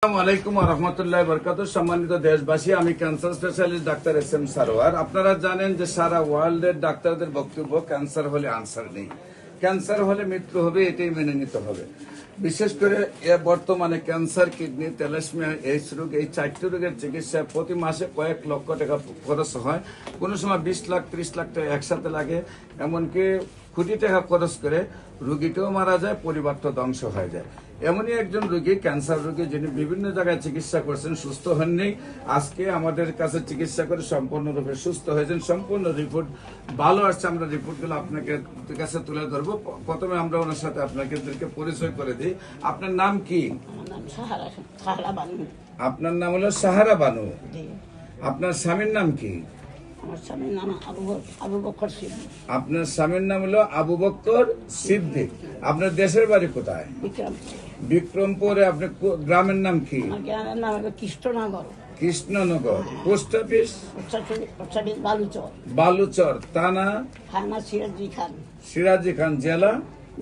আসসালামু আলাইকুম ওয়া রাহমাতুল্লাহি ওয়া বারাকাতুহু। সম্মানিত দেশবাসী, আমি cancer specialist doctor SM. Sarwar. আপনারা জানেন যে সারা ওয়ার্ল্ডের ডাক্তারদের বক্তব্য ক্যান্সার হলে আনসার নেই, ক্যান্সার হলে মৃত্যু হবে, এটাই মেনে নিতে হবে। বিশেষ করে বর্তমানে ক্যান্সার, কিডনি, থ্যালাসেমিয়া, এইডস রোগ, এই 4টি রোগের চিকিৎসা প্রতি মাসে কয়েক লক্ষ টাকা খরচ হয়। কোনো সময় 20 লাখ 30 লাখ টাকা একসাথে লাগে, এমনকি কোটি টাকা খরচ করে রোগীটাও মারা যায়, পরিবারটা ধ্বংস হয়ে যায়। এমনই একজন রোগী, ক্যান্সার রোগী, যিনি বিভিন্ন জায়গায় চিকিৎসা করছেন, সুস্থ হননি। আজকে আমাদের কাছে চিকিৎসা করে সম্পূর্ণরূপে সুস্থ হয়েছেন, সম্পূর্ণ রিপোর্ট ভালো আসছে। আমরা রিপোর্টগুলো আপনাকে কাছে তুলে ধরবো। প্রথমে আমরা ওনার সাথে আপনাদেরকে পরিচয় করে দিই। আপনার নাম কি? আপনার নাম হলো সাহারা বানু। আপনার স্বামীর নাম কি? আমার স্বামীর নাম আবু বকর সিদ্দিক। আপনার স্বামীর নাম হলো আবু বকর সিদ্দিক। আপনার দেশের বাড়ি কোথায়? বিক্রমপুরে। আপনার গ্রামের নাম কি? আমার গ্রামের নাম হলো কৃষ্ণনগর। কৃষ্ণনগর। Post office? বালুচর। বালুচর থানা? থানা সিরাজি খান। সিরাজি খান। জেলা?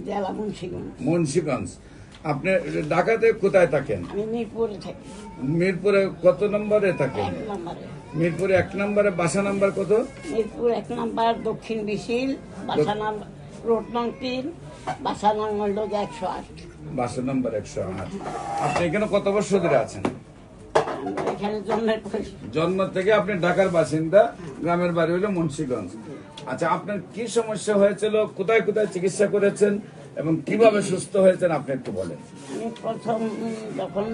জেলা মুন্সিগঞ্জ। মুন্সিগঞ্জ। আপনি ঢাকাতে কোথায় থাকেন? আমি মিরপুরে থাকি। মিরপুরে কত নম্বরে থাকেন? 1 নম্বরে। মিরপুরে 1 নম্বরে। বাসা নাম্বার কত? মিরপুর 1 নম্বর, দক্ষিণ বিশিল। বাসা নাম্বার রোড নং 3, বাসা নং হলো 108। বাসা নাম্বার 108। আপনি এখানে কত বছর ধরে আছেন? আমরা এখানে জন্মের পরে। জন্ম থেকে আপনি ঢাকার বাসিন্দা, গ্রামের বাড়ি হলো মুন্সিগঞ্জ। আচ্ছা, আপনার কি সমস্যা হয়েছিল, কোথায় কোথায় চিকিৎসা করেছেন এবং কিভাবে সুস্থ হয়েছেন আপনি একটু বলেন। আমি প্রথম যখন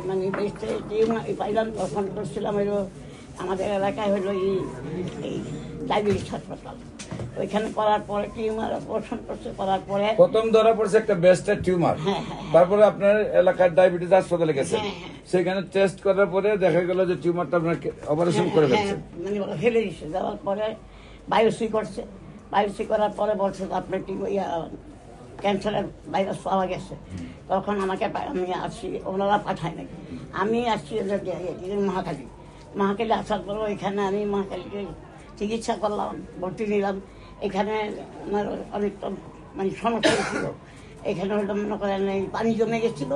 মানে পাইলাম, তখন করছিলাম হইল আমাদের এলাকায় হইলো এই ডায়াবেটিস হাসপাতাল। ওইখানে করার পরে টিউমার অপারেশন করছে, করার পরে প্রথম ধরা পড়ছে একটা ব্রেস্টের টিউমার। তারপরে আপনার এলাকার ডায়াবেটিস হাসপাতালে গেছেন, সেখানে টেস্ট করার পরে দেখা গেল যে টিউমারটা আপনার অপারেশন করে ফেলছেন। মানে ফেলে দিচ্ছে। যাওয়ার পরে বায়োসি করছে, বায়োসি করার পরে বলছে আপনার ক্যান্সারের ভাইরাস পাওয়া গেছে। তখন আমাকে আমি আসছি, ওনারা পাঠায় নাকি, আমি আসছি মহাকালী। মহাকালী আসার পরে এখানে আমি মহাকালীকে চিকিৎসা করলাম, ভর্তি নিলাম। এখানে আমার অনেকটা মানে সমস্যা ছিল। এখানে হয়তো মনে করেন এই পানি জমে গেছিল,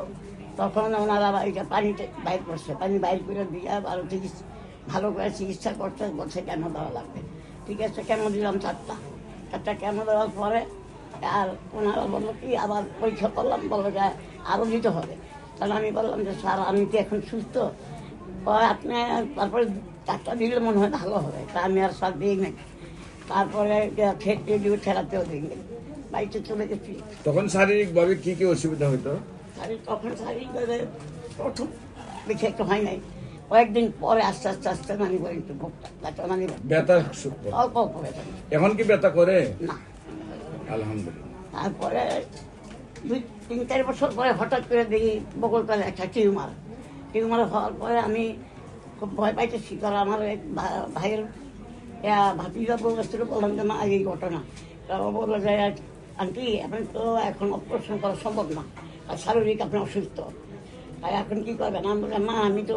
তখন ওনারা এটা পানিতে বাইর করছে, পানি বাইর করে দিয়ে আরও চিকিৎসা ভালো করে চিকিৎসা করছে। বলছে কেন দেওয়া লাগবে, ঠিক আছে কেন দিলাম 4টা কেন দেওয়ার পরে আর ওনারা বললো কি আবার পরীক্ষা করলাম, বললো যে আরও দিতে হবে। তাহলে আমি বললাম যে স্যার আমি তো এখন সুস্থ, আপনি তারপরে 4টা দিলে মনে হয় ভালো হবে। তা আমি আর স্যার দিই নাকি। তারপরে রেডিও থেরাপিও দিই, বাড়িতে চলে গেছি। তখন শারীরিকভাবে কি কি অসুবিধা হইতো? তখন শারীরিকভাবে প্রথম দেখে একটু হয় নাই, কয়েকদিন পরে আস্তে আস্তে আস্তে মানে একটু ব্যথা, মানে ব্যথা অল্প অল্প ব্যথা। এখন কি ব্যথা করে না? আলহামদুলিল্লাহ। তারপরে 2-3-4 বছর পরে হঠাৎ করে দেখি বগলতলে একটা টিউমার হওয়ার পরে আমি খুব ভয় পাইতেছি। কারণ আমার এক ভাইয়ের ভাতিজা বউ আসছিল, বললাম যে মা এই ঘটনা। তারপর বললো যে আন্টি আপনি তো এখন অপারেশন করা সম্ভব না, আর শারীরিক আপনি অসুস্থ, তাই এখন কী করবেন? আমি বললাম মা আমি তো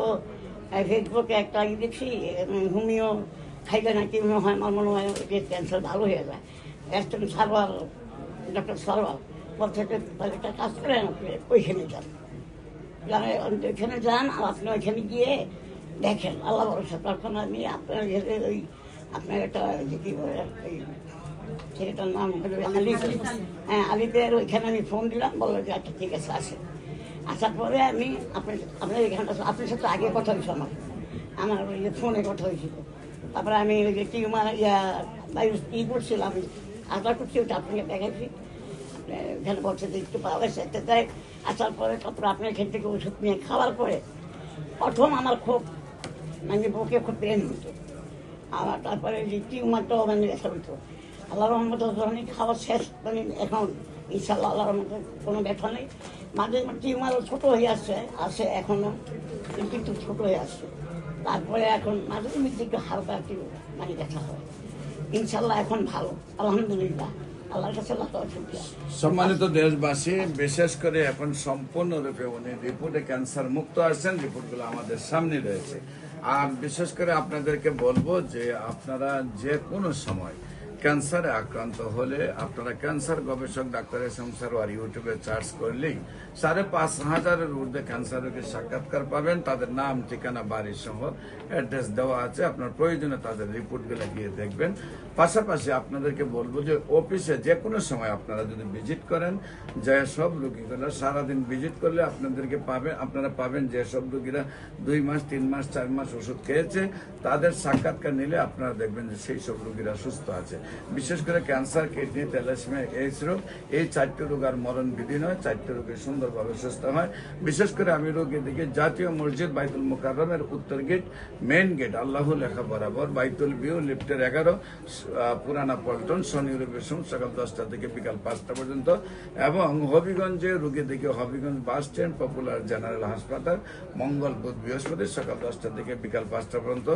ফেসবুকে একটা দেখছি হোমিও খাইলে নাকি মনে হয়, আমার মনে হয় ক্যান্সার ভালো হয়ে যায়। একজন সারোয়ার, ডক্টর সারোয়ার বলছে যে একটা কাজ করেন, আপনি ওইখানে যান, ওইখানে যান আর আপনি ওইখানে গিয়ে দেখেন, আল্লাহ ভরসা। তখন আমি আপনার ওই আপনার একটা কি বলে ওই ছেলেটার নাম হলো আলিফ, আলিফের ওইখানে আমি ফোন দিলাম, বললো যে আচ্ছা ঠিক আছে আসেন। আসার পরে আমি আপনার এখানটা আপনার সাথে আগে কথা হয়েছে, আমার ওই ফোনে কথা হয়েছিল। তারপরে আমি ওই যে টিউমার ই করছিলাম, আমি আশা করছি ওটা আপনাকে দেখাচ্ছি। এখানে বলছে যে একটু পাওয়া গেছে একটা দেয়। আসার পরে তারপরে আপনার এখান থেকে ওষুধ নিয়ে খাওয়ার পরে প্রথম আমার খুব মানে বুকে খুব পেন হতো, আর তারপরে যে টিউমারটাও মানে ব্যথা হতো। আল্লাহ রহমত যখনই খাওয়া শেষ, মানে এখন ইনশাল্লাহ আল্লাহ রহমত কোনো ব্যথা নেই। মাঝে টিউমারও ছোটো হয়ে আসে এখনও, কিন্তু ছোটো হয়ে আসছে। তারপরে এখন মাঝে মধ্যে একটু হালকা একটু মানে ব্যথা হয়। ইনশাল্লাহ এখন ভালো, আলহামদুলিল্লাহ, আল্লাহর কাছে লাখ শুকরিয়া। সম্মানিত দেশবাসী, বিশেষ করে এখন সম্পূর্ণরূপে উনি রিপোর্টে ক্যান্সার মুক্ত আসছেন, রিপোর্টগুলো আমাদের সামনে রয়েছে। আর বিশেষ করে আপনাদেরকে বলবো যে আপনারা যে কোনো সময় ক্যান্সারে আক্রান্ত হলে আপনারা ক্যান্সার গবেষক ডাক্তার এস.এম. সারোয়ার ইউটিউবে সার্চ করলেই 5,500-এর ঊর্ধ্বে ক্যান্সার রোগীর সাক্ষাৎকার পাবেন। তাদের নাম, ঠিকানা, বাড়ি সহ অ্যাড্রেস দেওয়া আছে। আপনার প্রয়োজনে তাদের রিপোর্টগুলো গিয়ে দেখবেন। পাশাপাশি আপনাদেরকে বলবো যে অফিসে যে কোনো সময় আপনারা যদি ভিজিট করেন, যে সব রোগীগুলো সারাদিন ভিজিট করলে আপনারা পাবেন যে সব রোগীরা 2 মাস, 3 মাস, 4 মাস ওষুধ খেয়েছে, তাদের সাক্ষাৎকার নিলে আপনারা দেখবেন যে সেই সব রোগীরা সুস্থ আছে। বিশেষ করে ক্যান্সার, কিডনি, থ্যালাসেমিয়া, এইডস রোগ, এই 4টি রোগ আর মরণ বিধি নয়। 4টি রোগী সুন্দরভাবে সুস্থ হয়। বিশেষ করে আমি রোগীদেরকে জাতীয় মসজিদ বাইতুল মুকাররমের উত্তর গেট, মেইন গেট, আল্লাহ লেখা বরাবর, বাইতুল ভিউ, লিফটের 11, পুরানা পল্টন, শনি রবি সোম সকাল 10টা থেকে বিকাল 5টা পর্যন্ত, এবং হবিগঞ্জে রোগীদেরকে Habiganj bus stand, popular general হাসপাতাল, মঙ্গল, বুধ, বৃহস্পতি সকাল 10টা থেকে বিকাল 5টা পর্যন্ত।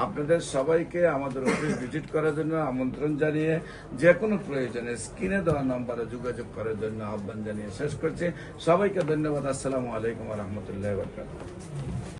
আপনাদের সবাইকে আমাদের অফিস ভিজিট করার জন্য আমন্ত্রণ জানিয়ে, যে কোনো প্রয়োজনে স্ক্রিনে দেওয়া নম্বরে যোগাযোগ করার জন্য আহ্বান জানিয়ে শেষ করছি। সবাইকে ধন্যবাদ। আসসালামু আলাইকুম ওয়া রাহমাতুল্লাহি ওয়া বারাকাতুহু।